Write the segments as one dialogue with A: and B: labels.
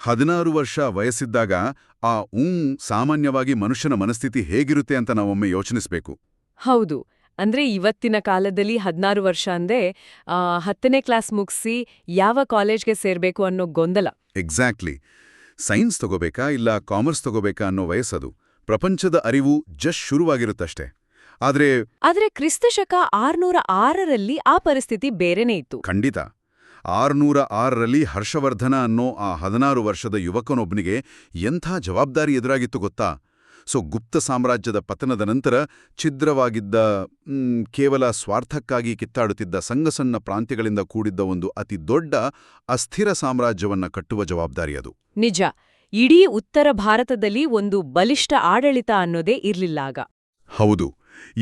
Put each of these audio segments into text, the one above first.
A: 16 ವರ್ಷ ವಯಸ್ಸಿದ್ದಾಗ ಆ ಸಾಮಾನ್ಯವಾಗಿ ಮನುಷ್ಯನ ಮನಸ್ಥಿತಿ ಹೇಗಿರುತ್ತೆ ಅಂತ ನಾವೊಮ್ಮೆ ಯೋಚನಿಸ್ಬೇಕು.
B: ಹೌದು. ಅಂದ್ರೆ ಇವತ್ತಿನ ಕಾಲದಲ್ಲಿ 16 ವರ್ಷ ಅಂದ್ರೆ 10ನೇ ಕ್ಲಾಸ್ ಮುಗಿಸಿ ಯಾವ ಕಾಲೇಜ್ಗೆ ಸೇರ್ಬೇಕು ಅನ್ನೋ ಗೊಂದಲ.
A: ಎಕ್ಸಾಕ್ಟ್ಲಿ. ಸೈನ್ಸ್ ತಗೋಬೇಕಾ ಇಲ್ಲ ಕಾಮರ್ಸ್ ತಗೋಬೇಕಾ ಅನ್ನೋ ವಯಸ್ಸದು. ಪ್ರಪಂಚದ ಅರಿವು ಜಸ್ಟ್ ಶುರುವಾಗಿರುತ್ತಷ್ಟೇ.
B: ಆದ್ರೆ ಕ್ರಿಸ್ತಶಕ 606ರಲ್ಲಿ ಆ ಪರಿಸ್ಥಿತಿ ಬೇರೆನೇ ಇತ್ತು.
A: ಖಂಡಿತ. 606ರಲ್ಲಿ ಹರ್ಷವರ್ಧನ ಅನ್ನೋ ಆ 16 ವರ್ಷದ ಯುವಕನೊಬ್ಬನಿಗೆ ಎಂಥ ಜವಾಬ್ದಾರಿ ಎದುರಾಗಿತ್ತು ಗೊತ್ತಾ? ಗುಪ್ತ ಸಾಮ್ರಾಜ್ಯದ ಪತನದ ನಂತರ ಛಿದ್ರವಾಗಿದ್ದ, ಕೇವಲ ಸ್ವಾರ್ಥಕ್ಕಾಗಿ ಕಿತ್ತಾಡುತ್ತಿದ್ದ ಸಣ್ಣ ಪ್ರಾಂತ್ಯಗಳಿಂದ ಕೂಡಿದ್ದ ಒಂದು ಅತಿ ದೊಡ್ಡ ಅಸ್ಥಿರ ಸಾಮ್ರಾಜ್ಯವನ್ನ ಕಟ್ಟುವ ಜವಾಬ್ದಾರಿ ಅದು.
B: ನಿಜ. ಇಡೀ ಉತ್ತರ ಭಾರತದಲ್ಲಿ ಒಂದು ಬಲಿಷ್ಠ ಆಡಳಿತ ಅನ್ನೋದೇ ಇರ್ಲಿಲ್ಲಾಗ.
A: ಹೌದು.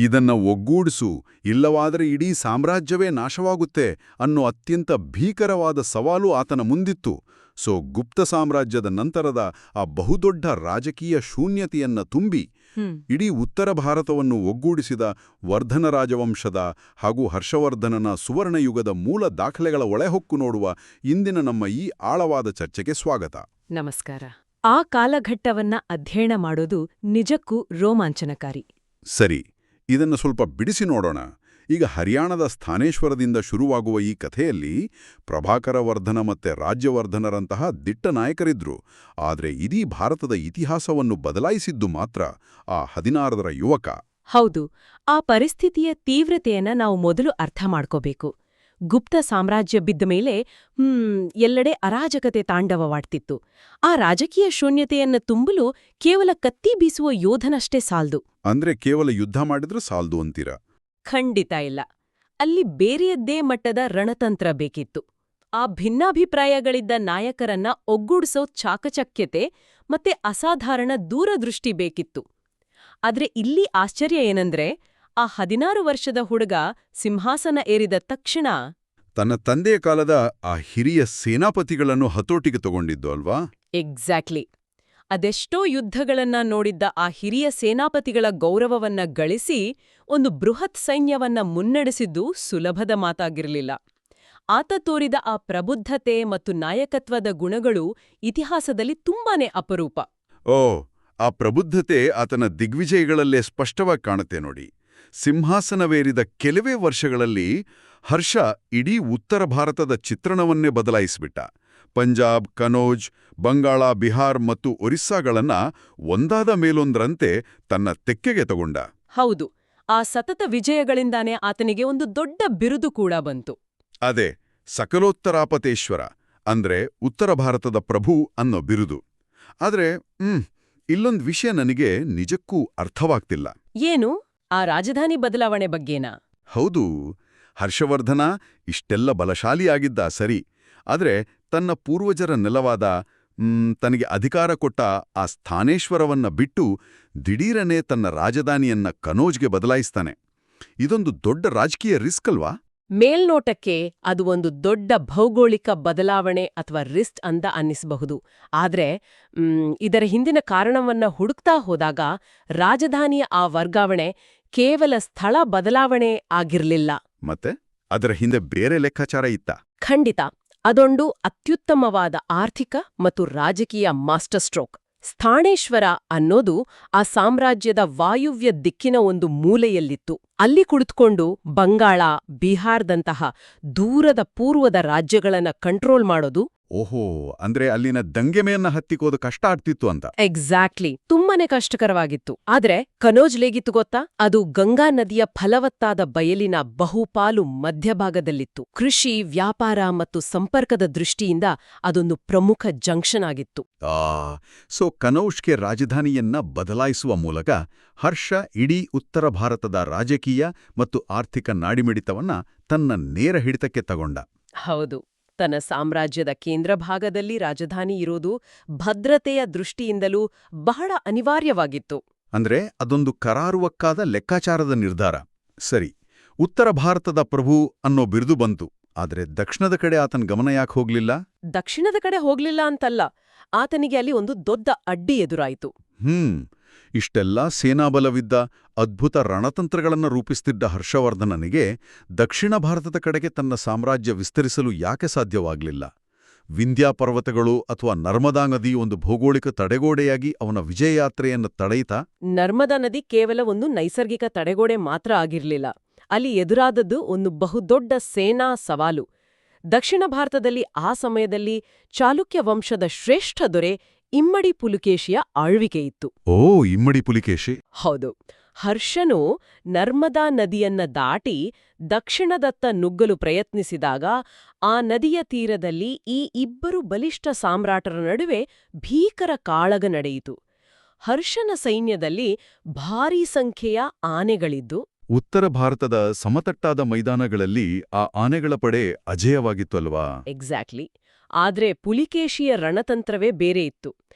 A: ಇದನ್ನ ಒಗ್ಗೂಡಿಸು, ಇಲ್ಲವಾದರೆ ಇಡೀ ಸಾಮ್ರಾಜ್ಯವೇ ನಾಶವಾಗುತ್ತೆ ಅನ್ನೋ ಅತ್ಯಂತ ಭೀಕರವಾದ ಸವಾಲು ಆತನ ಮುಂದಿತ್ತು. ಗುಪ್ತ ಸಾಮ್ರಾಜ್ಯದ ನಂತರದ ಆ ಬಹುದೊಡ್ಡ ರಾಜಕೀಯ ಶೂನ್ಯತೆಯನ್ನ ತುಂಬಿ ಇಡೀ ಉತ್ತರ ಭಾರತವನ್ನು ಒಗ್ಗೂಡಿಸಿದ ವರ್ಧನ ರಾಜವಂಶದ ಹಾಗೂ ಹರ್ಷವರ್ಧನನ ಸುವರ್ಣಯುಗದ ಮೂಲ ದಾಖಲೆಗಳ ಒಳೆಹೊಕ್ಕು ನೋಡುವ ಇಂದಿನ ನಮ್ಮ ಈ ಆಳವಾದ ಚರ್ಚೆಗೆ ಸ್ವಾಗತ.
B: ನಮಸ್ಕಾರ. ಆ ಕಾಲಘಟ್ಟವನ್ನ ಅಧ್ಯಯನ ಮಾಡೋದು ನಿಜಕ್ಕೂ ರೋಮಾಂಚನಕಾರಿ.
A: ಸರಿ, ಇದನ್ನು ಸ್ವಲ್ಪ ಬಿಡಿಸಿ ನೋಡೋಣ. ಈಗ ಹರಿಯಾಣದ ಸ್ಥಾನೇಶ್ವರದಿಂದ ಶುರುವಾಗುವ ಈ ಕಥೆಯಲ್ಲಿ ಪ್ರಭಾಕರ ವರ್ಧನ ಮತ್ತೆ ರಾಜ್ಯವರ್ಧನರಂತಹ ದಿಟ್ಟ ನಾಯಕರಿದ್ರು. ಆದರೆ ಇಡೀ ಭಾರತದ ಇತಿಹಾಸವನ್ನು ಬದಲಾಯಿಸಿದ್ದು ಮಾತ್ರ ಆ 16ರ ಯುವಕ.
B: ಹೌದು. ಆ ಪರಿಸ್ಥಿತಿಯ ತೀವ್ರತೆಯನ್ನ ನಾವು ಮೊದಲು ಅರ್ಥ ಮಾಡ್ಕೋಬೇಕು. ಗುಪ್ತ ಸಾಮ್ರಾಜ್ಯ ಬಿದ್ದ ಮೇಲೆ ಎಲ್ಲೆಡೆ ಅರಾಜಕತೆ ತಾಂಡವವಾಡ್ತಿತ್ತು. ಆ ರಾಜಕೀಯ ಶೂನ್ಯತೆಯನ್ನ ತುಂಬಲು ಕೇವಲ ಕತ್ತಿ ಬೀಸುವ ಯೋಧನಷ್ಟೇ ಸಾಲ್ದು.
A: ಅಂದ್ರೆ ಕೇವಲ ಯುದ್ಧ ಮಾಡಿದ್ರೆ ಸಾಲ್ದು ಅಂತೀರಾ?
B: ಖಂಡಿತ ಇಲ್ಲ. ಅಲ್ಲಿ ಬೇರೆಯದ್ದೇ ಮಟ್ಟದ ರಣತಂತ್ರ ಬೇಕಿತ್ತು. ಆ ಭಿನ್ನಾಭಿಪ್ರಾಯಗಳಿದ್ದ ನಾಯಕರನ್ನ ಒಗ್ಗೂಡಿಸೋ ಚಾಕಚಕ್ಯತೆ ಮತ್ತೆ ಅಸಾಧಾರಣ ದೂರದೃಷ್ಟಿ ಬೇಕಿತ್ತು. ಆದ್ರೆ ಇಲ್ಲಿ ಆಶ್ಚರ್ಯ ಏನಂದ್ರೆ, ಆ 16 ವರ್ಷದ ಹುಡುಗ ಸಿಂಹಾಸನ ಏರಿದ ತಕ್ಷಣ
A: ತನ್ನ ತಂದೆಯ ಕಾಲದ ಆ ಹಿರಿಯ ಸೇನಾಪತಿಗಳನ್ನು ಹತೋಟಿಗೆ ತಗೊಂಡಿದ್ದು ಅಲ್ವಾ?
B: ಎಕ್ಸಾಕ್ಟ್ಲಿ. ಅದೆಷ್ಟೋ ಯುದ್ಧಗಳನ್ನ ನೋಡಿದ್ದ ಆ ಹಿರಿಯ ಸೇನಾಪತಿಗಳ ಗೌರವವನ್ನ ಗಳಿಸಿ ಒಂದು ಬೃಹತ್ ಸೈನ್ಯವನ್ನ ಮುನ್ನಡೆಸಿದ್ದು ಸುಲಭದ ಮಾತಾಗಿರಲಿಲ್ಲ. ಆತ ತೋರಿದ ಆ ಪ್ರಬುದ್ಧತೆ ಮತ್ತು ನಾಯಕತ್ವದ ಗುಣಗಳು ಇತಿಹಾಸದಲ್ಲಿ ತುಂಬಾನೇ ಅಪರೂಪ.
A: ಆ ಪ್ರಬುದ್ಧತೆ ಆತನ ದಿಗ್ವಿಜಯಗಳಲ್ಲೇ ಸ್ಪಷ್ಟವಾಗಿ ಕಾಣುತ್ತೆ ನೋಡಿ. ಸಿಂಹಾಸನವೇರಿದ ಕೆಲವೇ ವರ್ಷಗಳಲ್ಲಿ ಹರ್ಷ ಇಡೀ ಉತ್ತರ ಭಾರತದ ಚಿತ್ರಣವನ್ನೇ ಬದಲಾಯಿಸಿಬಿಟ್ಟ. ಪಂಜಾಬ್, ಕನೌಜ್, ಬಂಗಾಳ, ಬಿಹಾರ್ ಮತ್ತು ಒರಿಸ್ಸಾಗಳನ್ನ ಒಂದಾದ ಮೇಲೊಂದರಂತೆ ತನ್ನ ತೆಕ್ಕೆಗೆ ತಗೊಂಡ.
B: ಹೌದು. ಆ ಸತತ ವಿಜಯಗಳಿಂದಾನೇ ಆತನಿಗೆ ಒಂದು ದೊಡ್ಡ ಬಿರುದು ಕೂಡ ಬಂತು.
A: ಅದೇ ಸಕಲೋತ್ತರಾಪತೇಶ್ವರ, ಅಂದ್ರೆ ಉತ್ತರ ಭಾರತದ ಪ್ರಭು ಅನ್ನೋ ಬಿರುದು. ಆದ್ರೆ ಇಲ್ಲೊಂದು ವಿಷಯ ನನಗೆ ನಿಜಕ್ಕೂ ಅರ್ಥವಾಗ್ತಿಲ್ಲ.
B: ಏನು? ಆ ರಾಜಧಾನಿ ಬದಲಾವಣೆ ಬಗ್ಗೆನಾ?
A: ಹೌದು. ಹರ್ಷವರ್ಧನ ಇಷ್ಟೆಲ್ಲ ಬಲಶಾಲಿಯಾಗಿದ್ದ ಸರಿ, ಆದ್ರೆ ತನ್ನ ಪೂರ್ವಜರ ನೆಲವಾದ, ತನಗೆ ಅಧಿಕಾರ ಕೊಟ್ಟ ಆ ಸ್ಥಾನೇಶ್ವರವನ್ನ ಬಿಟ್ಟು ದಿಢೀರನೆ ತನ್ನ ರಾಜಧಾನಿಯನ್ನ ಕನೌಜ್ಗೆ ಬದಲಾಯಿಸ್ತಾನೆ. ಇದೊಂದು ದೊಡ್ಡ ರಾಜಕೀಯ ರಿಸ್ಕ್ ಅಲ್ವಾ?
B: ಮೇಲ್ನೋಟಕ್ಕೆ ಅದು ಒಂದು ದೊಡ್ಡ ಭೌಗೋಳಿಕ ಬದಲಾವಣೆ ಅಥವಾ ರಿಸ್ಕ್ ಅಂತ ಅನ್ನಿಸಬಹುದು. ಆದ್ರೆ ಇದರ ಹಿಂದಿನ ಕಾರಣವನ್ನ ಹುಡುಕ್ತಾ ಹೋದಾಗ ರಾಜಧಾನಿಯ ಆ ವರ್ಗಾವಣೆ ಕೇವಲ ಸ್ಥಳ ಬದಲಾವಣೆ ಆಗಿರ್ಲಿಲ್ಲ.
A: ಮತ್ತೆ ಅದರ ಹಿಂದೆ ಬೇರೆ ಲೆಕ್ಕಾಚಾರ ಇತ್ತ?
B: ಖಂಡಿತ. ಅದೊಂದು ಅತ್ಯುತ್ತಮವಾದ ಆರ್ಥಿಕ ಮತ್ತು ರಾಜಕೀಯ ಮಾಸ್ಟರ್ ಸ್ಟ್ರೋಕ್. ಸ್ಥಾನೇಶ್ವರ ಅನ್ನೋದು ಆ ಸಾಮ್ರಾಜ್ಯದ ವಾಯುವ್ಯ ದಿಕ್ಕಿನ ಒಂದು ಮೂಲೆಯಲ್ಲಿತ್ತು. ಅಲ್ಲಿ ಕುಳಿತುಕೊಂಡು ಬಂಗಾಳ, ಬಿಹಾರದಂತಹ ದೂರದ ಪೂರ್ವದ ರಾಜ್ಯಗಳನ್ನ ಕಂಟ್ರೋಲ್ ಮಾಡೋದು.
A: ಓಹೋ, ಅಂದ್ರೆ ಅಲ್ಲಿನ ದಂಗೆಮೆಯನ್ನ ಹತ್ತಿಕೋದು ಕಷ್ಟ ಆಗ್ತಿತ್ತು ಅಂತ.
B: ಎಕ್ಸಾಕ್ಟ್ಲಿ. ತುಂಬಾನೇ ಕಷ್ಟಕರವಾಗಿತ್ತು. ಆದ್ರೆ ಕನೌಜ್ಲೇಗಿತ್ತು ಗೊತ್ತಾ? ಅದು ಗಂಗಾ ನದಿಯ ಫಲವತ್ತಾದ ಬಯಲಿನ ಬಹುಪಾಲು ಮಧ್ಯಭಾಗದಲ್ಲಿತ್ತು. ಕೃಷಿ, ವ್ಯಾಪಾರ ಮತ್ತು ಸಂಪರ್ಕದ ದೃಷ್ಟಿಯಿಂದ ಅದೊಂದು ಪ್ರಮುಖ ಜಂಕ್ಷನ್ ಆಗಿತ್ತು.
A: ಕನೌಜ್ಗೆ ರಾಜಧಾನಿಯನ್ನ ಬದಲಾಯಿಸುವ ಮೂಲಕ ಹರ್ಷ ಇಡೀ ಉತ್ತರ ಭಾರತದ ರಾಜಕೀಯ ಮತ್ತು ಆರ್ಥಿಕ ನಾಡಿಮಿಡಿತವನ್ನ ತನ್ನ ನೇರ ಹಿಡಿತಕ್ಕೆ ತಗೊಂಡ.
B: ಹೌದು. ತನ್ನ ಸಾಮ್ರಾಜ್ಯದ ಕೇಂದ್ರ ಭಾಗದಲ್ಲಿ ರಾಜಧಾನಿ ಇರೋದು ಭದ್ರತೆಯ ದೃಷ್ಟಿಯಿಂದಲೂ ಬಹಳ ಅನಿವಾರ್ಯವಾಗಿತ್ತು.
A: ಅಂದ್ರೆ ಅದೊಂದು ಕರಾರುವಕ್ಕಾದ ಲೆಕ್ಕಾಚಾರದ ನಿರ್ಧಾರ. ಸರಿ, ಉತ್ತರ ಭಾರತದ ಪ್ರಭು ಅನ್ನೋ ಬಿರುದು ಬಂತು. ಆದ್ರೆ ದಕ್ಷಿಣದ ಕಡೆ ಆತನ ಗಮನ ಯಾಕೆ ಹೋಗ್ಲಿಲ್ಲ?
B: ದಕ್ಷಿಣದ ಕಡೆ ಹೋಗ್ಲಿಲ್ಲ ಅಂತಲ್ಲ, ಆತನಿಗೆ ಅಲ್ಲಿ ಒಂದು ದೊಡ್ಡ ಅಡ್ಡಿ ಎದುರಾಯಿತು.
A: ಇಷ್ಟೆಲ್ಲ ಸೇನಾಬಲವಿದ್ದ, ಅದ್ಭುತ ರಣತಂತ್ರಗಳನ್ನು ರೂಪಿಸ್ತಿದ್ದ ಹರ್ಷವರ್ಧನನಿಗೆ ದಕ್ಷಿಣ ಭಾರತದ ಕಡೆಗೆ ತನ್ನ ಸಾಮ್ರಾಜ್ಯ ವಿಸ್ತರಿಸಲು ಯಾಕೆ ಸಾಧ್ಯವಾಗಲಿಲ್ಲ? ವಿಂಧ್ಯ ಪರ್ವತಗಳು ಅಥವಾ ನರ್ಮದಾ ನದಿ ಒಂದು ಭೌಗೋಳಿಕ ತಡೆಗೋಡೆಯಾಗಿ ಅವನ ವಿಜಯಯಾತ್ರೆಯನ್ನು ತಡೆಯಿತಾ?
B: ನರ್ಮದಾ ನದಿ ಕೇವಲ ಒಂದು ನೈಸರ್ಗಿಕ ತಡೆಗೋಡೆ ಮಾತ್ರ ಆಗಿರ್ಲಿಲ್ಲ. ಅಲ್ಲಿ ಎದುರಾದದ್ದು ಒಂದು ಬಹುದೊಡ್ಡ ಸೇನಾ ಸವಾಲು. ದಕ್ಷಿಣ ಭಾರತದಲ್ಲಿ ಆ ಸಮಯದಲ್ಲಿ ಚಾಲುಕ್ಯ ವಂಶದ ಶ್ರೇಷ್ಠ ದೊರೆ ಇಮ್ಮಡಿ ಪುಲಕೇಶಿಯ ಆಳ್ವಿಕೆಯಿತ್ತು.
A: ಓ, ಇಮ್ಮಡಿ ಪುಲಿಕೇಶಿ.
B: ಹೌದು. ಹರ್ಷನು ನರ್ಮದಾ ನದಿಯನ್ನ ದಾಟಿ ದಕ್ಷಿಣದತ್ತ ನುಗ್ಗಲು ಪ್ರಯತ್ನಿಸಿದಾಗ ಆ ನದಿಯ ತೀರದಲ್ಲಿ ಈ ಇಬ್ಬರು ಬಲಿಷ್ಠ ಸಾಮ್ರಾಟರ ನಡುವೆ ಭೀಕರ ಕಾಳಗ ನಡೆಯಿತು. ಹರ್ಷನ ಸೈನ್ಯದಲ್ಲಿ ಭಾರೀ ಸಂಖ್ಯೆಯ ಆನೆಗಳಿದ್ದು,
A: ಉತ್ತರ ಭಾರತದ ಸಮತಟ್ಟಾದ ಮೈದಾನಗಳಲ್ಲಿ ಆ ಆನೆಗಳ ಪಡೆ ಅಜೇಯವಾಗಿತ್ತು ಅಲ್ವಾ?
B: ಎಕ್ಸಾಕ್ಟ್ಲಿ. ಆದ್ರೆ ಪುಲಿಕೇಶಿಯ ರಣತಂತ್ರವೇ ಬೇರೆ ಇತ್ತು.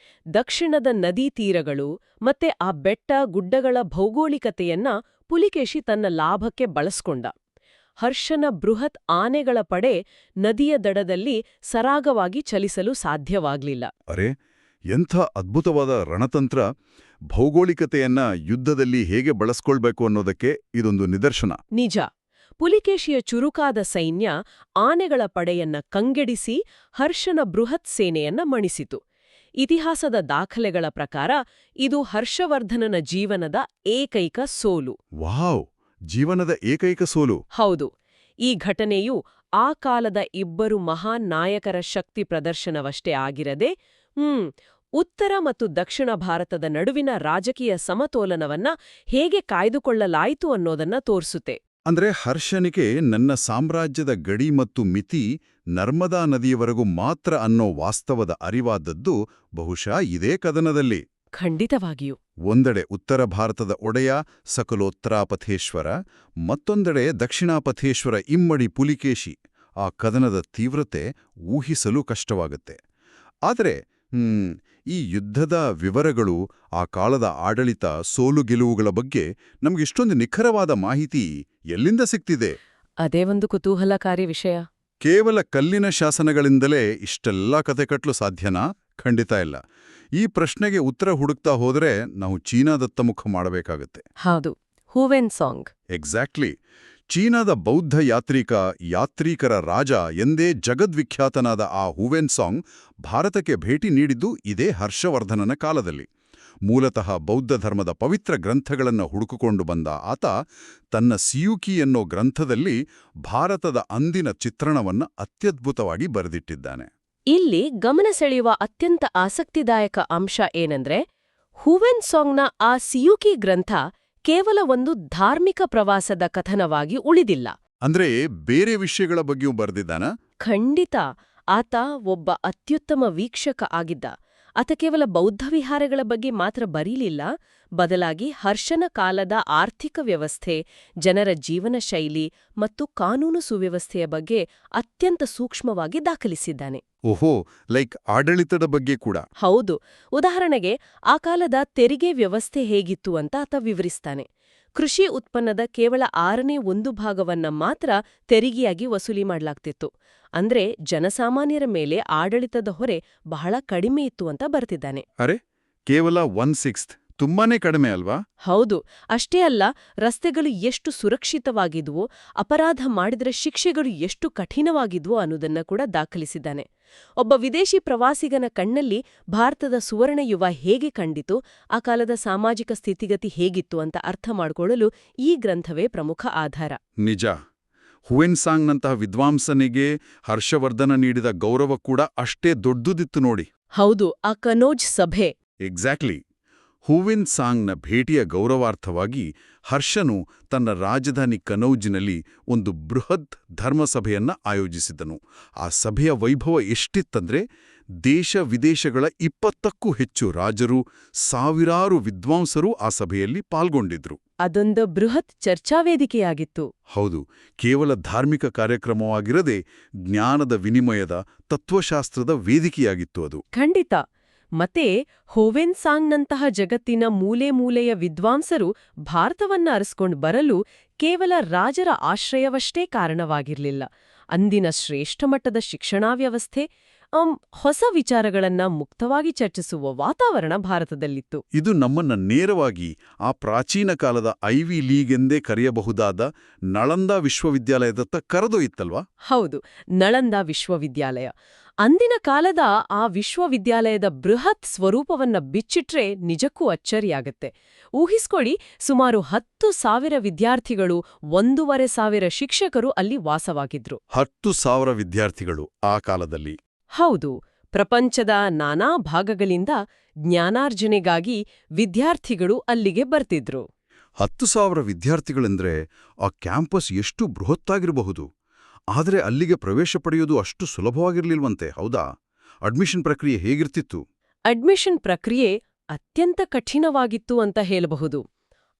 B: ದಕ್ಷಿಣದ ನದೀ ತೀರಗಳು ಮತ್ತೆ ಆ ಬೆಟ್ಟ ಗುಡ್ಡಗಳ ಭೌಗೋಳಿಕತೆಯನ್ನ ಪುಲಿಕೇಶಿ ತನ್ನ ಲಾಭಕ್ಕೆ ಬಳಸ್ಕೊಂಡ. ಹರ್ಷನ ಬೃಹತ್ ಆನೆಗಳ ಪಡೆ ನದಿಯ ದಡದಲ್ಲಿ ಸರಾಗವಾಗಿ ಚಲಿಸಲು ಸಾಧ್ಯವಾಗ್ಲಿಲ್ಲ.
A: ಅರೆ, ಎಂಥ ಅದ್ಭುತವಾದ ರಣತಂತ್ರ! ಭೌಗೋಳಿಕತೆಯನ್ನ ಯುದ್ಧದಲ್ಲಿ ಹೇಗೆ ಬಳಸ್ಕೊಳ್ಬೇಕು ಅನ್ನೋದಕ್ಕೆ ಇದೊಂದು ನಿದರ್ಶನ.
B: ನಿಜ. ಪುಲಿಕೇಶಿಯ ಚುರುಕಾದ ಸೈನ್ಯ ಆನೆಗಳ ಪಡೆಯನ್ನ ಕಂಗೆಡಿಸಿ ಹರ್ಷನ ಬೃಹತ್ ಸೇನೆಯನ್ನ ಮಣಿಸಿತು. ಇತಿಹಾಸದ ದಾಖಲೆಗಳ ಪ್ರಕಾರ ಇದು ಹರ್ಷವರ್ಧನನ ಜೀವನದ ಏಕೈಕ ಸೋಲು.
A: ವಾವ್! ಜೀವನದ ಏಕೈಕ ಸೋಲು.
B: ಹೌದು. ಈ ಘಟನೆಯು ಆ ಕಾಲದ ಇಬ್ಬರು ಮಹಾನ್ ನಾಯಕರ ಶಕ್ತಿ ಪ್ರದರ್ಶನವಷ್ಟೇ ಆಗಿರದೆ, ಉತ್ತರ ಮತ್ತು ದಕ್ಷಿಣ ಭಾರತದ ನಡುವಿನ ರಾಜಕೀಯ ಸಮತೋಲನವನ್ನ ಹೇಗೆ ಕಾಯ್ದುಕೊಳ್ಳಲಾಯಿತು ಅನ್ನೋದನ್ನ ತೋರಿಸುತ್ತೆ.
A: ಅಂದ್ರೆ ಹರ್ಷನಿಗೆ ನನ್ನ ಸಾಮ್ರಾಜ್ಯದ ಗಡಿ ಮತ್ತು ಮಿತಿ ನರ್ಮದಾ ನದಿಯವರೆಗೂ ಮಾತ್ರ ಅನ್ನೋ ವಾಸ್ತವದ ಅರಿವಾದದ್ದು ಬಹುಶಃ ಇದೇ ಕದನದಲ್ಲಿ.
B: ಖಂಡಿತವಾಗಿಯೂ.
A: ಒಂದೆಡೆ ಉತ್ತರ ಭಾರತದ ಒಡೆಯ ಸಕಲೋತ್ತರಾಪಥೇಶ್ವರ, ಮತ್ತೊಂದೆಡೆ ದಕ್ಷಿಣಾಪಥೇಶ್ವರ ಇಮ್ಮಡಿ ಪುಲಿಕೇಶಿ. ಆ ಕದನದ ತೀವ್ರತೆ ಊಹಿಸಲು ಕಷ್ಟವಾಗುತ್ತೆ. ಆದರೆ ಈ ಯುದ್ಧದ ವಿವರಗಳು, ಆ ಕಾಲದ ಆಡಳಿತ, ಸೋಲು ಗೆಲುವುಗಳ ಬಗ್ಗೆ ನಮಗಿಷ್ಟೊಂದು ನಿಖರವಾದ ಮಾಹಿತಿ ಎಲ್ಲಿಂದ ಸಿಗ್ತಿದೆ?
B: ಅದೇ ಒಂದು ಕುತೂಹಲಕಾರಿ ವಿಷಯ.
A: ಕೇವಲ ಕಲ್ಲಿನ ಶಾಸನಗಳಿಂದಲೇ ಇಷ್ಟೆಲ್ಲ ಕತೆ ಕಟ್ಟಲು ಸಾಧ್ಯನಾ? ಖಂಡಿತ ಇಲ್ಲ. ಈ ಪ್ರಶ್ನೆಗೆ ಉತ್ತರ ಹುಡುಕ್ತಾ ಹೋದರೆ ನಾವು ಚೀನಾದತ್ತ ಮುಖ ಮಾಡಬೇಕಾಗತ್ತೆ.
B: ಹೌದು, ಹೂವೆನ್ ಸಾಂಗ್.
A: ಎಕ್ಸಾಕ್ಟ್ಲಿ. ಚೀನಾದ ಬೌದ್ಧ ಯಾತ್ರೀಕರ ರಾಜ ಎಂದೇ ಜಗದ್ವಿಖ್ಯಾತನಾದ ಆ ಹೂವೆನ್ ಸಾಂಗ್ ಭಾರತಕ್ಕೆ ಭೇಟಿ ನೀಡಿದ್ದು ಇದೇ ಹರ್ಷವರ್ಧನನ ಕಾಲದಲ್ಲಿ. ಮೂಲತಃ ಬೌದ್ಧ ಧರ್ಮದ ಪವಿತ್ರ ಗ್ರಂಥಗಳನ್ನು ಹುಡುಕಿಕೊಂಡು ಬಂದ ಆತ ತನ್ನ ಸಿಯೂಕಿ ಎನ್ನೋ ಗ್ರಂಥದಲ್ಲಿ ಭಾರತದ ಅಂದಿನ ಚಿತ್ರಣವನ್ನ ಅತ್ಯದ್ಭುತವಾಗಿ ಬರೆದಿಟ್ಟಿದ್ದಾನೆ.
B: ಇಲ್ಲಿ ಗಮನ ಸೆಳೆಯುವ ಅತ್ಯಂತ ಆಸಕ್ತಿದಾಯಕ ಅಂಶ ಏನಂದ್ರೆ, ಹೂವೆನ್ ಸಾಂಗ್ನ ಆ ಸಿಯೂಕಿ ಗ್ರಂಥ ಕೇವಲ ಒಂದು ಧಾರ್ಮಿಕ ಪ್ರವಾಸದ ಕಥನವಾಗಿ ಉಳಿದಿಲ್ಲ.
A: ಅಂದ್ರೆ ಬೇರೆ ವಿಷಯಗಳ ಬಗ್ಗೆಯೂ ಬರೆದಿದ್ದಾನ?
B: ಖಂಡಿತ. ಆತ ಒಬ್ಬ ಅತ್ಯುತ್ತಮ ವೀಕ್ಷಕ ಆಗಿದ್ದ. ಆತ ಕೇವಲ ಬೌದ್ಧ ವಿಹಾರಗಳ ಬಗ್ಗೆ ಮಾತ್ರ ಬರೀಲಿಲ್ಲ, ಬದಲಾಗಿ ಹರ್ಷನ ಕಾಲದ ಆರ್ಥಿಕ ವ್ಯವಸ್ಥೆ, ಜನರ ಜೀವನ ಶೈಲಿ ಮತ್ತು ಕಾನೂನು ಸುವ್ಯವಸ್ಥೆಯ ಬಗ್ಗೆ ಅತ್ಯಂತ ಸೂಕ್ಷ್ಮವಾಗಿ ದಾಖಲಿಸಿದ್ದಾನೆ.
A: ಓಹೋ, ಲೈಕ್ ಆಡಳಿತದ ಬಗ್ಗೆ ಕೂಡ?
B: ಹೌದು. ಉದಾಹರಣೆಗೆ ಆ ಕಾಲದ ತೆರಿಗೆ ವ್ಯವಸ್ಥೆ ಹೇಗಿತ್ತು ಅಂತ ಆತ ವಿವರಿಸ್ತಾನೆ. ಕೃಷಿ ಉತ್ಪನ್ನದ ಕೇವಲ 1/6 ಭಾಗವನ್ನ ಮಾತ್ರ ತೆರಿಗೆಯಾಗಿ ವಸೂಲಿ ಮಾಡಲಾಗ್ತಿತ್ತು. ಅಂದ್ರೆ ಜನಸಾಮಾನ್ಯರ ಮೇಲೆ ಆಡಳಿತದ ಹೊರೆ ಬಹಳ ಕಡಿಮೆ ಇತ್ತು ಅಂತ ಬರ್ತಿದ್ದಾನೆ.
A: ಅರೆ, ಕೇವಲ 1/6 ತುಂಬಾನೇ ಕಡಿಮೆ ಅಲ್ವಾ?
B: ಹೌದು. ಅಷ್ಟೇ ಅಲ್ಲ, ರಸ್ತೆಗಳು ಎಷ್ಟು ಸುರಕ್ಷಿತವಾಗಿದ್ವೋ, ಅಪರಾಧ ಮಾಡಿದ್ರೆ ಶಿಕ್ಷೆಗಳು ಎಷ್ಟು ಕಠಿಣವಾಗಿದ್ವೋ ಅನ್ನೋದನ್ನ ಕೂಡ ದಾಖಲಿಸಿದ್ದಾನೆ. ಒಬ್ಬ ವಿದೇಶಿ ಪ್ರವಾಸಿಗನ ಕಣ್ಣಲ್ಲಿ ಭಾರತದ ಸುವರ್ಣಯುಗ ಹೇಗೆ ಕಂಡಿತು, ಆ ಕಾಲದ ಸಾಮಾಜಿಕ ಸ್ಥಿತಿಗತಿ ಹೇಗಿತ್ತು ಅಂತ ಅರ್ಥ ಮಾಡಿಕೊಳ್ಳಲು ಈ ಗ್ರಂಥವೇ ಪ್ರಮುಖ ಆಧಾರ.
A: ನಿಜ. ಹುವೆನ್ ಸಾಂಗ್ನಂತಹ ವಿದ್ವಾಂಸನಿಗೆ ಹರ್ಷವರ್ಧನ ನೀಡಿದ ಗೌರವ ಕೂಡ ಅಷ್ಟೇ ದೊಡ್ಡದಿತ್ತು ನೋಡಿ.
B: ಹೌದು, ಆ ಕನೋಜ್ ಸಭೆ.
A: ಎಕ್ಸಾಕ್ಟ್ಲಿ. ಹೂವೆನ್ ಸಾಂಗ್ನ ಭೇಟಿಯ ಗೌರವಾರ್ಥವಾಗಿ ಹರ್ಷನು ತನ್ನ ರಾಜಧಾನಿ ಕನೌಜಿನಲ್ಲಿ ಒಂದು ಬೃಹತ್ ಧರ್ಮಸಭೆಯನ್ನ ಆಯೋಜಿಸಿದನು. ಆ ಸಭೆಯ ವೈಭವ ಎಷ್ಟಿತ್ತಂದ್ರೆ ದೇಶ ವಿದೇಶಗಳ 20ಕ್ಕೂ ಹೆಚ್ಚು ರಾಜರು, ಸಾವಿರಾರು ವಿದ್ವಾಂಸರು ಆ ಸಭೆಯಲ್ಲಿ ಪಾಲ್ಗೊಂಡಿದ್ರು.
B: ಅದೊಂದು ಬೃಹತ್ ಚರ್ಚಾವೇದಿಕೆಯಾಗಿತ್ತು.
A: ಹೌದು, ಕೇವಲ ಧಾರ್ಮಿಕ ಕಾರ್ಯಕ್ರಮವಾಗಿರದೆ ಜ್ಞಾನದ ವಿನಿಮಯದ, ತತ್ವಶಾಸ್ತ್ರದ ವೇದಿಕೆಯಾಗಿತ್ತು ಅದು.
B: ಖಂಡಿತ. ಮತ್ತೆ ಹೂವೆನ್ ಸಾಂಗ್ನಂತಹ ಜಗತ್ತಿನ ಮೂಲೆ ಮೂಲೆಯ ವಿದ್ವಾಂಸರು ಭಾರತವನ್ನ ಅರಸ್ಕೊಂಡು ಬರಲು ಕೇವಲ ರಾಜರ ಆಶ್ರಯವಷ್ಟೇ ಕಾರಣವಾಗಿರ್ಲಿಲ್ಲ. ಅಂದಿನ ಶ್ರೇಷ್ಠ ಮಟ್ಟದ ಶಿಕ್ಷಣಾ ವ್ಯವಸ್ಥೆ, ಹೊಸ ವಿಚಾರಗಳನ್ನ ಮುಕ್ತವಾಗಿ ಚರ್ಚಿಸುವ ವಾತಾವರಣ ಭಾರತದಲ್ಲಿತ್ತು.
A: ಇದು ನಮ್ಮನ್ನ ನೇರವಾಗಿ ಆ ಪ್ರಾಚೀನ ಕಾಲದ ಐವಿ ಲೀಗ್ ಎಂದೇ ಕರೆಯಬಹುದಾದ ನಳಂದ ವಿಶ್ವವಿದ್ಯಾಲಯದತ್ತ ಕರೆದೊಯ್ಯಿತ್ತಲ್ವಾ?
B: ಹೌದು, ನಳಂದ ವಿಶ್ವವಿದ್ಯಾಲಯ. ಅಂದಿನ ಕಾಲದ ಆ ವಿಶ್ವವಿದ್ಯಾಲಯದ ಬೃಹತ್ ಸ್ವರೂಪವನ್ನ ಬಿಚ್ಚಿಟ್ರೆ ನಿಜಕ್ಕೂ ಅಚ್ಚರಿಯಾಗತ್ತೆ. ಊಹಿಸ್ಕೊಳ್ಳಿ, ಸುಮಾರು 10,000 ವಿದ್ಯಾರ್ಥಿಗಳು, 1,500 ಶಿಕ್ಷಕರು ಅಲ್ಲಿ ವಾಸವಾಗಿದ್ರು.
A: 10,000 ವಿದ್ಯಾರ್ಥಿಗಳು ಆ ಕಾಲದಲ್ಲಿ.
B: ಹೌದು, ಪ್ರಪಂಚದ ನಾನಾ ಭಾಗಗಳಿಂದ ಜ್ಞಾನಾರ್ಜನೆಗಾಗಿ ವಿದ್ಯಾರ್ಥಿಗಳು ಅಲ್ಲಿಗೆ ಬರ್ತಿದ್ರು.
A: 10,000 ವಿದ್ಯಾರ್ಥಿಗಳೆಂದ್ರೆ ಆ ಕ್ಯಾಂಪಸ್ ಎಷ್ಟು ಬೃಹತ್ತಾಗಿರಬಹುದು. ಆದರೆ ಅಲ್ಲಿಗೆ ಪ್ರವೇಶ ಪಡೆಯೋದು ಅಷ್ಟು ಸುಲಭವಾಗಿರ್ಲಿಲ್ವಂತೆ, ಹೌದಾ? ಅಡ್ಮಿಷನ್ ಪ್ರಕ್ರಿಯೆ ಹೇಗಿರ್ತಿತ್ತು?
B: ಅಡ್ಮಿಷನ್ ಪ್ರಕ್ರಿಯೆ ಅತ್ಯಂತ ಕಠಿಣವಾಗಿತ್ತು ಅಂತ ಹೇಳಬಹುದು.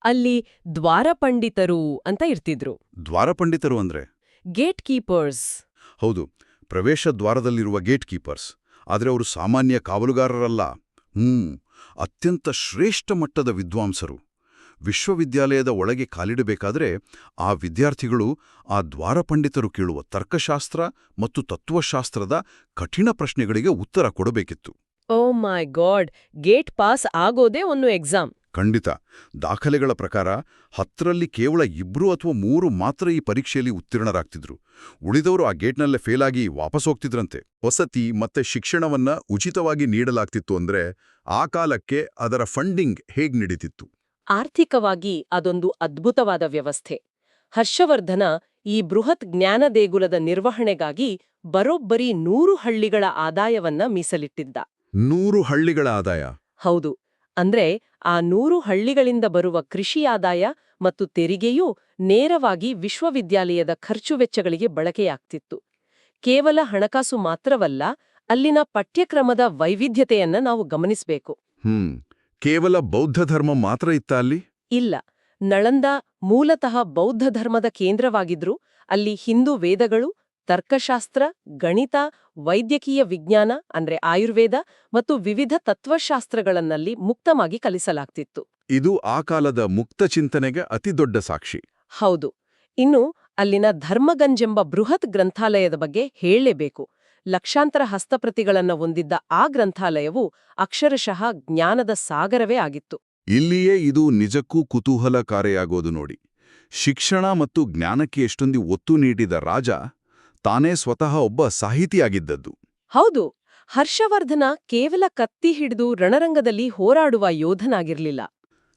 B: ಅಲ್ಲಿ ದ್ವಾರಪಂಡಿತರು ಅಂತ ಇರ್ತಿದ್ರು.
A: ದ್ವಾರಪಂಡಿತರು ಅಂದ್ರೆ?
B: Gate keepers.
A: ಹೌದು, ಪ್ರವೇಶ ದ್ವಾರದಲ್ಲಿರುವ ಗೇಟ್ ಕೀಪರ್ಸ್. ಆದರೆ ಅವರು ಸಾಮಾನ್ಯ ಕಾವಲುಗಾರರಲ್ಲ. ಅತ್ಯಂತ ಶ್ರೇಷ್ಠ ಮಟ್ಟದ ವಿದ್ವಾಂಸರು. ವಿಶ್ವವಿದ್ಯಾಲಯದ ಒಳಗೆ ಕಾಲಿಡಬೇಕಾದ್ರೆ ಆ ವಿದ್ಯಾರ್ಥಿಗಳು ಆ ದ್ವಾರಪಂಡಿತರು ಕೇಳುವ ತರ್ಕಶಾಸ್ತ್ರ ಮತ್ತು ತತ್ವಶಾಸ್ತ್ರದ ಕಠಿಣ ಪ್ರಶ್ನೆಗಳಿಗೆ ಉತ್ತರ ಕೊಡಬೇಕಿತ್ತು.
B: ಓ ಮೈ ಗಾಡ್, ಗೇಟ್ ಪಾಸ್ ಆಗೋದೇ ಒಂದು ಎಕ್ಸಾಮ್.
A: ಖಂಡಿತ. ದಾಖಲೆಗಳ ಪ್ರಕಾರ 10ರಲ್ಲಿ ಕೇವಲ 2 ಅಥವಾ 3 ಮಾತ್ರ ಈ ಪರೀಕ್ಷೆಯಲ್ಲಿ ಉತ್ತೀರ್ಣರಾಗ್ತಿದ್ರು. ಉಳಿದವರು ಆ ಗೇಟ್ನಲ್ಲೇ ಫೇಲಾಗಿ ವಾಪಸ್ ಹೋಗ್ತಿದ್ರಂತೆ. ವಸತಿ ಮತ್ತೆ ಶಿಕ್ಷಣವನ್ನ ಉಚಿತವಾಗಿ ನೀಡಲಾಗ್ತಿತ್ತು ಅಂದ್ರೆ ಆ ಕಾಲಕ್ಕೆ ಅದರ ಫಂಡಿಂಗ್ ಹೇಗ್ ನಡೀತಿತ್ತು?
B: ಆರ್ಥಿಕವಾಗಿ ಅದೊಂದು ಅದ್ಭುತವಾದ ವ್ಯವಸ್ಥೆ. ಹರ್ಷವರ್ಧನ ಈ ಬೃಹತ್ ಜ್ಞಾನ ದೇಗುಲದ ನಿರ್ವಹಣೆಗಾಗಿ ಬರೋಬ್ಬರಿ 100 ಹಳ್ಳಿಗಳ ಆದಾಯವನ್ನ ಮೀಸಲಿಟ್ಟಿದ್ದ.
A: 100 ಹಳ್ಳಿಗಳ ಆದಾಯ?
B: ಹೌದು. ಅಂದ್ರೆ ಆ 100 ಹಳ್ಳಿಗಳಿಂದ ಬರುವ ಕೃಷಿ ಆದಾಯ ಮತ್ತು ತೆರಿಗೆಯೂ ನೇರವಾಗಿ ವಿಶ್ವವಿದ್ಯಾಲಯದ ಖರ್ಚು ವೆಚ್ಚಗಳಿಗೆ ಬಳಕೆಯಾಗ್ತಿತ್ತು. ಕೇವಲ ಹಣಕಾಸು ಮಾತ್ರವಲ್ಲ, ಅಲ್ಲಿನ ಪಠ್ಯಕ್ರಮದ ವೈವಿಧ್ಯತೆಯನ್ನ ನಾವು ಗಮನಿಸಬೇಕು.
A: ಕೇವಲ ಬೌದ್ಧ ಧರ್ಮ ಮಾತ್ರ ಇತ್ತ ಅಲ್ಲಿ?
B: ಇಲ್ಲ. ನಳಂದ ಮೂಲತಃ ಬೌದ್ಧ ಧರ್ಮದ ಕೇಂದ್ರವಾಗಿದ್ರು. ಅಲ್ಲಿ ಹಿಂದೂ ವೇದಗಳು, ತರ್ಕಶಾಸ್ತ್ರ, ಗಣಿತ, ವೈದ್ಯಕೀಯ ವಿಜ್ಞಾನ ಅಂದ್ರೆ ಆಯುರ್ವೇದ ಮತ್ತು ವಿವಿಧ ತತ್ವಶಾಸ್ತ್ರಗಳನ್ನಲ್ಲಿ ಮುಕ್ತವಾಗಿ ಕಲಿಸಲಾಗ್ತಿತ್ತು.
A: ಇದು ಆ ಕಾಲದ ಮುಕ್ತ ಚಿಂತನೆಗೆ ಅತಿದೊಡ್ಡ ಸಾಕ್ಷಿ.
B: ಹೌದು. ಇನ್ನು ಅಲ್ಲಿನ ಧರ್ಮಗಂಜೆಂಬ ಬೃಹತ್ ಗ್ರಂಥಾಲಯದ ಬಗ್ಗೆ ಹೇಳಲೇಬೇಕು. ಲಕ್ಷಾಂತರ ಹಸ್ತಪ್ರತಿಗಳನ್ನ ಹೊಂದಿದ್ದ ಆ ಗ್ರಂಥಾಲಯವು ಅಕ್ಷರಶಃ ಜ್ಞಾನದ ಸಾಗರವೇ ಆಗಿತ್ತು.
A: ಇಲ್ಲಿಯೇ ಇದು ನಿಜಕ್ಕೂ ಕುತೂಹಲಕಾರಿಯಾಗೋದು ನೋಡಿ. ಶಿಕ್ಷಣ ಮತ್ತು ಜ್ಞಾನಕ್ಕೆ ಎಷ್ಟೊಂದು ಒತ್ತು ನೀಡಿದ ರಾಜ ತಾನೇ ಸ್ವತಃ ಒಬ್ಬ ಸಾಹಿತಿಯಾಗಿದ್ದದ್ದು.
B: ಹೌದು. ಹರ್ಷವರ್ಧನ ಕೇವಲ ಕತ್ತಿ ಹಿಡಿದು ರಣರಂಗದಲ್ಲಿ ಹೋರಾಡುವ ಯೋಧನಾಗಿರ್ಲಿಲ್ಲ.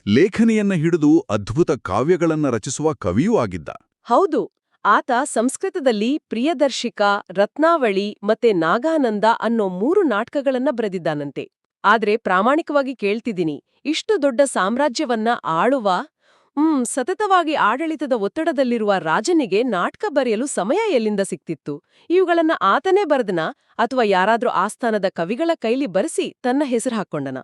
A: ಲೇಖನಿಯನ್ನ ಹಿಡಿದು ಅದ್ಭುತ ಕಾವ್ಯಗಳನ್ನ ರಚಿಸುವ ಕವಿಯೂ ಆಗಿದ್ದ.
B: ಹೌದು. ಆತ ಸಂಸ್ಕೃತದಲ್ಲಿ ಪ್ರಿಯದರ್ಶಿಕ, ರತ್ನಾವಳಿ ಮತ್ತೆ ನಾಗಾನಂದ ಅನ್ನೋ 3 ನಾಟಕಗಳನ್ನ ಬರೆದಿದ್ದಾನಂತೆ. ಆದ್ರೆ ಪ್ರಾಮಾಣಿಕವಾಗಿ ಕೇಳ್ತಿದ್ದೀನಿ, ಇಷ್ಟು ದೊಡ್ಡ ಸಾಮ್ರಾಜ್ಯವನ್ನ ಆಳುವ, ಸತತವಾಗಿ ಆಡಳಿತದ ಒತ್ತಡದಲ್ಲಿರುವ ರಾಜನಿಗೆ ನಾಟಕ ಬರೆಯಲು ಸಮಯ ಎಲ್ಲಿಂದ ಸಿಕ್ತಿತ್ತು? ಇವುಗಳನ್ನ ಆತನೇ ಬರೆದನಾ ಅಥವಾ ಯಾರಾದ್ರೂ ಆಸ್ಥಾನದ ಕವಿಗಳ ಕೈಲಿ ಬರೆಸಿ ತನ್ನ ಹೆಸರು ಹಾಕ್ಕೊಂಡನ?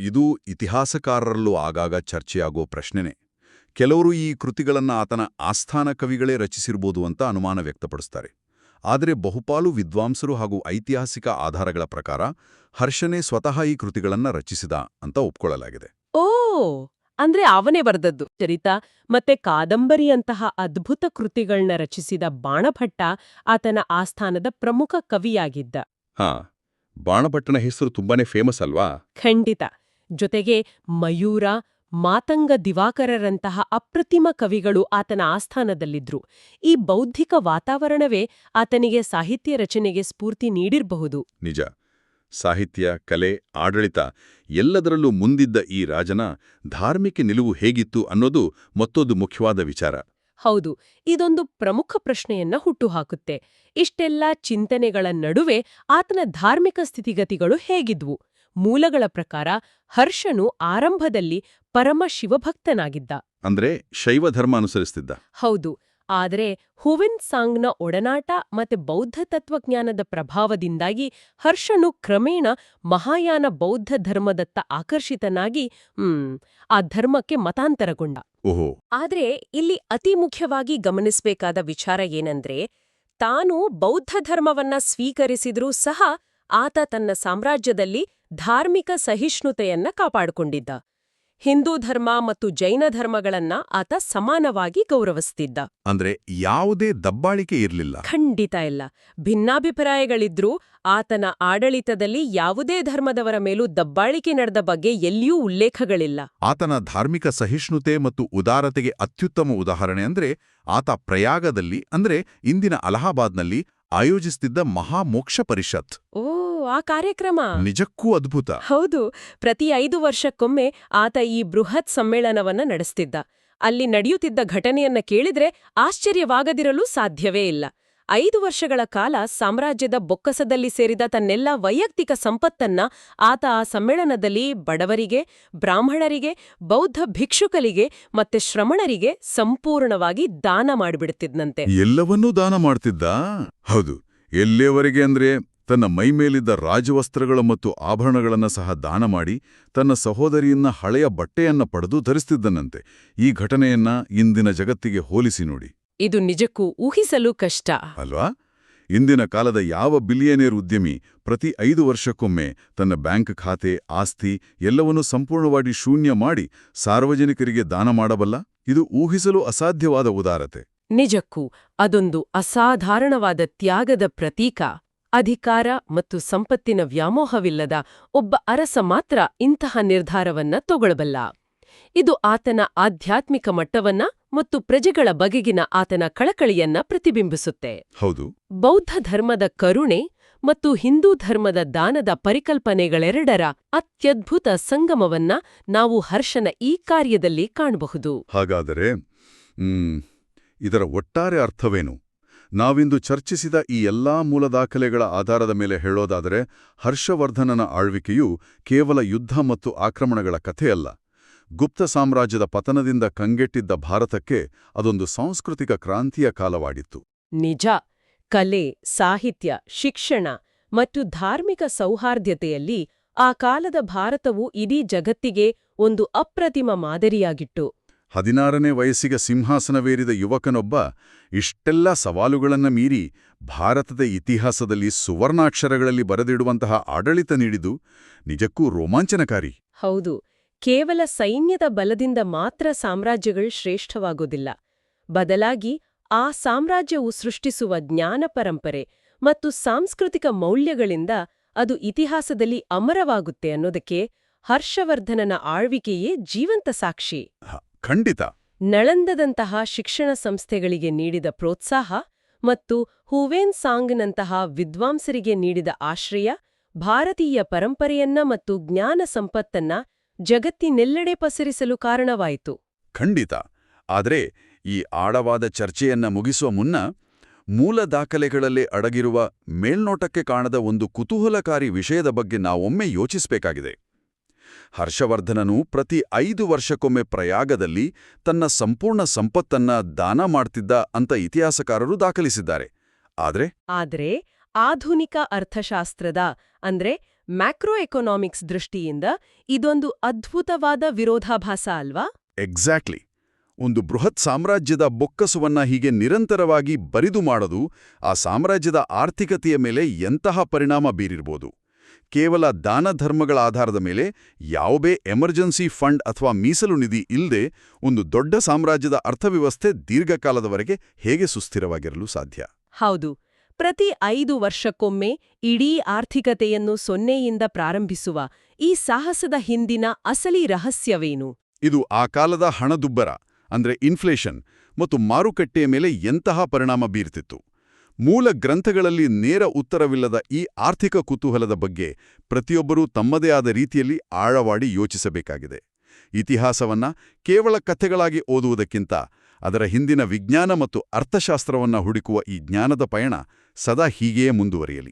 A: ಇದು ಇತಿಹಾಸಕಾರರಲ್ಲೂ ಆಗಾಗ ಚರ್ಚೆಯಾಗೋ ಪ್ರಶ್ನೆನೇ. ಕೆಲವರು ಈ ಕೃತಿಗಳನ್ನ ಆತನ ಆಸ್ಥಾನ ಕವಿಗಳೇ ರಚಿಸಿರ್ಬೋದು ಅಂತ ಅನುಮಾನ ವ್ಯಕ್ತಪಡಿಸ್ತಾರೆ. ಆದರೆ ಬಹುಪಾಲು ವಿದ್ವಾಂಸರು ಹಾಗೂ ಐತಿಹಾಸಿಕ ಆಧಾರಗಳ ಪ್ರಕಾರ ಹರ್ಷನೇ ಸ್ವತಃ ಈ ಕೃತಿಗಳನ್ನ ರಚಿಸಿದ ಅಂತ ಒಪ್ಕೊಳ್ಳಲಾಗಿದೆ.
B: ಓ, ಅಂದ್ರೆ ಅವನೇ ಬರೆದದ್ದು. ಚರಿತ ಮತ್ತೆ ಕಾದಂಬರಿಯಂತಹ ಅದ್ಭುತ ಕೃತಿಗಳನ್ನ ರಚಿಸಿದ ಬಾಣಭಟ್ಟ ಆತನ ಆಸ್ಥಾನದ ಪ್ರಮುಖ ಕವಿಯಾಗಿದ್ದ.
A: ಬಾಣಭಟ್ಟನ ಹೆಸರು ತುಂಬಾನೇ ಫೇಮಸ್ ಅಲ್ವಾ?
B: ಖಂಡಿತ. ಜೊತೆಗೆ ಮಯೂರ, ಮಾತಂಗ ದಿವಾಕರರಂತಹ ಅಪ್ರತಿಮ ಕವಿಗಳು ಆತನ ಆಸ್ಥಾನದಲ್ಲಿದ್ರು. ಈ ಬೌದ್ಧಿಕ ವಾತಾವರಣವೇ ಆತನಿಗೆ ಸಾಹಿತ್ಯ ರಚನೆಗೆ ಸ್ಫೂರ್ತಿ ನೀಡಿರಬಹುದು.
A: ನಿಜ. ಸಾಹಿತ್ಯ, ಕಲೆ, ಆಡಳಿತ ಎಲ್ಲದರಲ್ಲೂ ಮುಂದಿದ್ದ ಈ ರಾಜನ ಧಾರ್ಮಿಕ ನಿಲುವು ಹೇಗಿತ್ತು ಅನ್ನೋದು ಮತ್ತೊಂದು ಮುಖ್ಯವಾದ ವಿಚಾರ.
B: ಹೌದು. ಇದೊಂದು ಪ್ರಮುಖ ಪ್ರಶ್ನೆಯನ್ನ ಹುಟ್ಟುಹಾಕುತ್ತೆ. ಇಷ್ಟೆಲ್ಲ ಚಿಂತನೆಗಳ ನಡುವೆ ಆತನ ಧಾರ್ಮಿಕ ಸ್ಥಿತಿಗತಿಗಳು ಹೇಗಿದ್ವು? ಮೂಲಗಳ ಪ್ರಕಾರ ಹರ್ಷನು ಆರಂಭದಲ್ಲಿ ಪರಮ ಶಿವಭಕ್ತನಾಗಿದ್ದ.
A: ಅಂದ್ರೆ ಶೈವ ಧರ್ಮ ಅನುಸರಿಸ್ತಿದ್ದ.
B: ಹೌದು. ಆದರೆ ಹುವಿನ್ ಸಾಂಗ್ನ ಒಡನಾಟ ಮತ್ತೆ ಬೌದ್ಧ ತತ್ವಜ್ಞಾನದ ಪ್ರಭಾವದಿಂದಾಗಿ ಹರ್ಷನು ಕ್ರಮೇಣ ಮಹಾಯಾನ ಬೌದ್ಧ ಧರ್ಮದತ್ತ ಆಕರ್ಷಿತನಾಗಿ ಆ ಧರ್ಮಕ್ಕೆ ಮತಾಂತರಗೊಂಡ.
A: ಓಹೋ.
B: ಆದ್ರೆ ಇಲ್ಲಿ ಅತಿ ಮುಖ್ಯವಾಗಿ ಗಮನಿಸಬೇಕಾದ ವಿಚಾರ ಏನಂದ್ರೆ, ತಾನು ಬೌದ್ಧ ಧರ್ಮವನ್ನ ಸ್ವೀಕರಿಸಿದ್ರೂ ಸಹ ಆತ ತನ್ನ ಸಾಮ್ರಾಜ್ಯದಲ್ಲಿ ಧಾರ್ಮಿಕ ಸಹಿಷ್ಣುತೆಯನ್ನ ಕಾಪಾಡಿಕೊಂಡಿದ್ದ. ಹಿಂದೂ ಧರ್ಮ ಮತ್ತು ಜೈನ ಧರ್ಮಗಳನ್ನ ಆತ ಸಮಾನವಾಗಿ ಗೌರವಿಸ್ತಿದ್ದ.
A: ಅಂದ್ರೆ ಯಾವುದೇ ದಬ್ಬಾಳಿಕೆ ಇರಲಿಲ್ಲ?
B: ಖಂಡಿತ ಇಲ್ಲ. ಭಿನ್ನಾಭಿಪ್ರಾಯಗಳಿದ್ರೂ ಆತನ ಆಡಳಿತದಲ್ಲಿ ಯಾವುದೇ ಧರ್ಮದವರ ಮೇಲೂ ದಬ್ಬಾಳಿಕೆ ನಡೆದ ಬಗ್ಗೆ ಎಲ್ಲಿಯೂ ಉಲ್ಲೇಖಗಳಿಲ್ಲ.
A: ಆತನ ಧಾರ್ಮಿಕ ಸಹಿಷ್ಣುತೆ ಮತ್ತು ಉದಾರತೆಗೆ ಅತ್ಯುತ್ತಮ ಉದಾಹರಣೆ ಅಂದ್ರೆ ಆತ ಪ್ರಯಾಗದಲ್ಲಿ, ಅಂದ್ರೆ ಇಂದಿನ ಅಲಹಾಬಾದ್ನಲ್ಲಿ ಆಯೋಜಿಸುತ್ತಿದ್ದ ಮಹಾಮೋಕ್ಷ ಪರಿಷತ್.
B: ಓ, ಆ ಕಾರ್ಯಕ್ರಮ
A: ನಿಜಕ್ಕೂ ಅದ್ಭುತ.
B: ಹೌದು. ಪ್ರತಿ 5 ವರ್ಷಕ್ಕೊಮ್ಮೆ ಆತ ಈ ಬೃಹತ್ ಸಮ್ಮೇಳನವನ್ನ ನಡೆಸ್ತಿದ್ದ. ಅಲ್ಲಿ ನಡೆಯುತ್ತಿದ್ದ ಘಟನೆಯನ್ನ ಕೇಳಿದ್ರೆ ಆಶ್ಚರ್ಯವಾಗದಿರಲು ಸಾಧ್ಯವೇ ಇಲ್ಲ. 5 ವರ್ಷಗಳ ಕಾಲ ಸಾಮ್ರಾಜ್ಯದ ಬೊಕ್ಕಸದಲ್ಲಿ ಸೇರಿದ ತನ್ನೆಲ್ಲ ವೈಯಕ್ತಿಕ ಸಂಪತ್ತನ್ನ ಆತ ಆ ಸಮ್ಮೇಳನದಲ್ಲಿ ಬಡವರಿಗೆ, ಬ್ರಾಹ್ಮಣರಿಗೆ, ಬೌದ್ಧ ಭಿಕ್ಷುಕರಿಗೆ ಮತ್ತೆ ಶ್ರಮಣರಿಗೆ ಸಂಪೂರ್ಣವಾಗಿ ದಾನ ಮಾಡಿಬಿಡುತ್ತಿದ್ನಂತೆ.
A: ಎಲ್ಲವನ್ನೂ ದಾನ ಮಾಡ್ತಿದ್ದ. ಹೌದು, ಎಲ್ಲಿಯವರೆಗೆ ಅಂದ್ರೆ ತನ್ನ ಮೈಮೇಲಿದ್ದ ರಾಜವಸ್ತ್ರಗಳು ಮತ್ತು ಆಭರಣಗಳನ್ನ ಸಹ ದಾನ ಮಾಡಿ ತನ್ನ ಸಹೋದರಿಯನ್ನ ಹಳೆಯ ಬಟ್ಟೆಯನ್ನ ಪಡೆದು ಧರಿಸ್ತಿದ್ದನಂತೆ. ಈ ಘಟನೆಯನ್ನ ಇಂದಿನ ಜಗತ್ತಿಗೆ ಹೋಲಿಸಿ ನೋಡಿ.
B: ಇದು ನಿಜಕ್ಕೂ ಊಹಿಸಲು ಕಷ್ಟ
A: ಅಲ್ವಾ? ಇಂದಿನ ಕಾಲದ ಯಾವ ಬಿಲಿಯನೇರ್ ಉದ್ಯಮಿ ಪ್ರತಿ 5 ವರ್ಷಕ್ಕೊಮ್ಮೆ ತನ್ನ ಬ್ಯಾಂಕ್ ಖಾತೆ, ಆಸ್ತಿ ಎಲ್ಲವನ್ನೂ ಸಂಪೂರ್ಣವಾಗಿ ಶೂನ್ಯ ಮಾಡಿ ಸಾರ್ವಜನಿಕರಿಗೆ ದಾನ ಮಾಡಬಲ್ಲ? ಇದು ಊಹಿಸಲು ಅಸಾಧ್ಯವಾದ ಉದಾರತೆ.
B: ನಿಜಕ್ಕೂ ಅದೊಂದು ಅಸಾಧಾರಣವಾದ ತ್ಯಾಗದ ಪ್ರತೀಕ. ಅಧಿಕಾರ ಮತ್ತು ಸಂಪತ್ತಿನ ವ್ಯಾಮೋಹವಿಲ್ಲದ ಒಬ್ಬ ಅರಸ ಮಾತ್ರ ಇಂತಹ ನಿರ್ಧಾರವನ್ನ ತಗೊಳ್ಳಬಲ್ಲ. ಇದು ಆತನ ಆಧ್ಯಾತ್ಮಿಕ ಮಟ್ಟವನ್ನ ಮತ್ತು ಪ್ರಜೆಗಳ ಬಗೆಗಿನ ಆತನ ಕಳಕಳಿಯನ್ನ ಪ್ರತಿಬಿಂಬಿಸುತ್ತೆ.
A: ಹೌದು,
B: ಬೌದ್ಧ ಧರ್ಮದ ಕರುಣೆ ಮತ್ತು ಹಿಂದೂ ಧರ್ಮದ ದಾನದ ಪರಿಕಲ್ಪನೆಗಳೆರಡರ ಅತ್ಯದ್ಭುತ ಸಂಗಮವನ್ನ ನಾವು ಹರ್ಷನ ಈ ಕಾರ್ಯದಲ್ಲಿ ಕಾಣಬಹುದು.
A: ಹಾಗಾದರೆ ಇದರ ಒಟ್ಟಾರೆ ಅರ್ಥವೇನು? ನಾವಿಂದು ಚರ್ಚಿಸಿದ ಈ ಎಲ್ಲಾ ಮೂಲ ದಾಖಲೆಗಳ ಆಧಾರದ ಮೇಲೆ ಹೇಳೋದಾದರೆ, ಹರ್ಷವರ್ಧನನ ಆಳ್ವಿಕೆಯು ಕೇವಲ ಯುದ್ಧ ಮತ್ತು ಆಕ್ರಮಣಗಳ ಕಥೆಯಲ್ಲ. ಗುಪ್ತ ಸಾಮ್ರಾಜ್ಯದ ಪತನದಿಂದ ಕಂಗೆಟ್ಟಿದ್ದ ಭಾರತಕ್ಕೆ ಅದೊಂದು ಸಾಂಸ್ಕೃತಿಕ ಕ್ರಾಂತಿಯ ಕಾಲವಾಗಿತ್ತು.
B: ನಿಜ. ಕಲೆ, ಸಾಹಿತ್ಯ, ಶಿಕ್ಷಣ ಮತ್ತು ಧಾರ್ಮಿಕ ಸೌಹಾರ್ದತೆಯಲ್ಲಿ ಆ ಕಾಲದ ಭಾರತವು ಇಡೀ ಜಗತ್ತಿಗೆ ಒಂದು ಅಪ್ರತಿಮ ಮಾದರಿಯಾಗಿತ್ತು.
A: 16ನೇ ವಯಸ್ಸಿಗೆ ಸಿಂಹಾಸನವೇರಿದ ಯುವಕನೊಬ್ಬ ಇಷ್ಟೆಲ್ಲ ಸವಾಲುಗಳನ್ನ ಮೀರಿ ಭಾರತದ ಇತಿಹಾಸದಲ್ಲಿ ಸುವರ್ಣಾಕ್ಷರಗಳಲ್ಲಿ ಬರೆದಿಡುವಂತಹ ಆಡಳಿತ ನೀಡಿದು ನಿಜಕ್ಕೂ ರೋಮಾಂಚನಕಾರಿ.
B: ಹೌದು. ಕೇವಲ ಸೈನ್ಯದ ಬಲದಿಂದ ಮಾತ್ರ ಸಾಮ್ರಾಜ್ಯಗಳು ಶ್ರೇಷ್ಠವಾಗೋದಿಲ್ಲ. ಬದಲಾಗಿ ಆ ಸಾಮ್ರಾಜ್ಯವು ಸೃಷ್ಟಿಸುವ ಜ್ಞಾನ ಪರಂಪರೆ ಮತ್ತು ಸಾಂಸ್ಕೃತಿಕ ಮೌಲ್ಯಗಳಿಂದ ಅದು ಇತಿಹಾಸದಲ್ಲಿ ಅಮರವಾಗುತ್ತೆ ಅನ್ನೋದಕ್ಕೆ ಹರ್ಷವರ್ಧನನ ಆಳ್ವಿಕೆಯೇ ಜೀವಂತ ಸಾಕ್ಷಿ.
A: ಖಂಡಿತ.
B: ನಳಂದದಂತಹ ಶಿಕ್ಷಣ ಸಂಸ್ಥೆಗಳಿಗೆ ನೀಡಿದ ಪ್ರೋತ್ಸಾಹ ಮತ್ತು ಹುವೇನ್ ಸಾಂಗ್ನಂತಹ ವಿದ್ವಾಂಸರಿಗೆ ನೀಡಿದ ಆಶ್ರಯ ಭಾರತೀಯ ಪರಂಪರೆಯನ್ನ ಮತ್ತು ಜ್ಞಾನ ಸಂಪತ್ತನ್ನ ಜಗತ್ತಿನೆಲ್ಲೆಡೆ ಪಸರಿಸಲು ಕಾರಣವಾಯಿತು.
A: ಖಂಡಿತ. ಆದರೆ ಈ ಆಳವಾದ ಚರ್ಚೆಯನ್ನ ಮುಗಿಸುವ ಮುನ್ನ ಮೂಲ ದಾಖಲೆಗಳಲ್ಲೇ ಅಡಗಿರುವ ಮೇಲ್ನೋಟಕ್ಕೆ ಕಾಣದ ಒಂದು ಕುತೂಹಲಕಾರಿ ವಿಷಯದ ಬಗ್ಗೆ ನಾವೊಮ್ಮೆ ಯೋಚಿಸಬೇಕಾಗಿದೆ. ಹರ್ಷವರ್ಧನನು ಪ್ರತಿ 5 ವರ್ಷಕ್ಕೊಮ್ಮೆ ಪ್ರಯಾಗದಲ್ಲಿ ತನ್ನ ಸಂಪೂರ್ಣ ಸಂಪತ್ತನ್ನ ದಾನ ಮಾಡ್ತಿದ್ದ ಅಂತ ಇತಿಹಾಸಕಾರರು ದಾಖಲಿಸಿದ್ದಾರೆ. ಆದ್ರೆ
B: ಆಧುನಿಕ ಅರ್ಥಶಾಸ್ತ್ರದ ಅಂದ್ರೆ ಮ್ಯಾಕ್ರೋ ಎಕನಾಮಿಕ್ಸ್ ದೃಷ್ಟಿಯಿಂದ ಇದೊಂದು ಅದ್ಭುತವಾದ ವಿರೋಧಾಭಾಸ ಅಲ್ವಾ?
A: ಎಕ್ಸಾಕ್ಟ್ಲಿ. ಒಂದು ಬೃಹತ್ ಸಾಮ್ರಾಜ್ಯದ ಬೊಕ್ಕಸವನ್ನ ಹೀಗೆ ನಿರಂತರವಾಗಿ ಬರಿದು ಮಾಡೋದು ಆ ಸಾಮ್ರಾಜ್ಯದ ಆರ್ಥಿಕತೆಯ ಮೇಲೆ ಎಂತಹ ಪರಿಣಾಮ ಬೀರಿರ್ಬೋದು? ಕೇವಲ ದಾನ ಧರ್ಮಗಳ ಆಧಾರದ ಮೇಲೆ ಯಾವುದೇ ಎಮರ್ಜೆನ್ಸಿ ಫಂಡ್ ಅಥವಾ ಮೀಸಲು ನಿಧಿ ಇಲ್ಲದೆ ಒಂದು ದೊಡ್ಡ ಸಾಮ್ರಾಜ್ಯದ ಅರ್ಥವ್ಯವಸ್ಥೆ ದೀರ್ಘಕಾಲದವರೆಗೆ ಹೇಗೆ ಸುಸ್ಥಿರವಾಗಿರಲು ಸಾಧ್ಯ?
B: ಹೌದು. ಪ್ರತಿ 5 ವರ್ಷಕ್ಕೊಮ್ಮೆ ಇಡೀ ಆರ್ಥಿಕತೆಯನ್ನು ಸೊನ್ನೆಯಿಂದ ಪ್ರಾರಂಭಿಸುವ ಈ ಸಾಹಸದ ಹಿಂದಿನ ಅಸಲಿ ರಹಸ್ಯವೇನು?
A: ಇದು ಆ ಕಾಲದ ಹಣದುಬ್ಬರ ಅಂದ್ರೆ ಇನ್ಫ್ಲೇಷನ್ ಮತ್ತು ಮಾರುಕಟ್ಟೆಯ ಮೇಲೆ ಎಂತಹ ಪರಿಣಾಮ ಬೀರ್ತಿತ್ತು? ಮೂಲ ಗ್ರಂಥಗಳಲ್ಲಿ ನೇರ ಉತ್ತರವಿಲ್ಲದ ಈ ಆರ್ಥಿಕ ಕುತೂಹಲದ ಬಗ್ಗೆ ಪ್ರತಿಯೊಬ್ಬರೂ ತಮ್ಮದೇ ಆದ ರೀತಿಯಲ್ಲಿ ಆಳವಾಡಿ ಯೋಚಿಸಬೇಕಾಗಿದೆ. ಇತಿಹಾಸವನ್ನ ಕೇವಲ ಕಥೆಗಳಾಗಿ ಓದುವುದಕ್ಕಿಂತ ಅದರ ಹಿಂದಿನ ವಿಜ್ಞಾನ ಮತ್ತು ಅರ್ಥಶಾಸ್ತ್ರವನ್ನ ಹುಡುಕುವ ಈ ಜ್ಞಾನದ ಪಯಣ ಸದಾ ಹೀಗೆಯೇ ಮುಂದುವರಿಯಲಿ.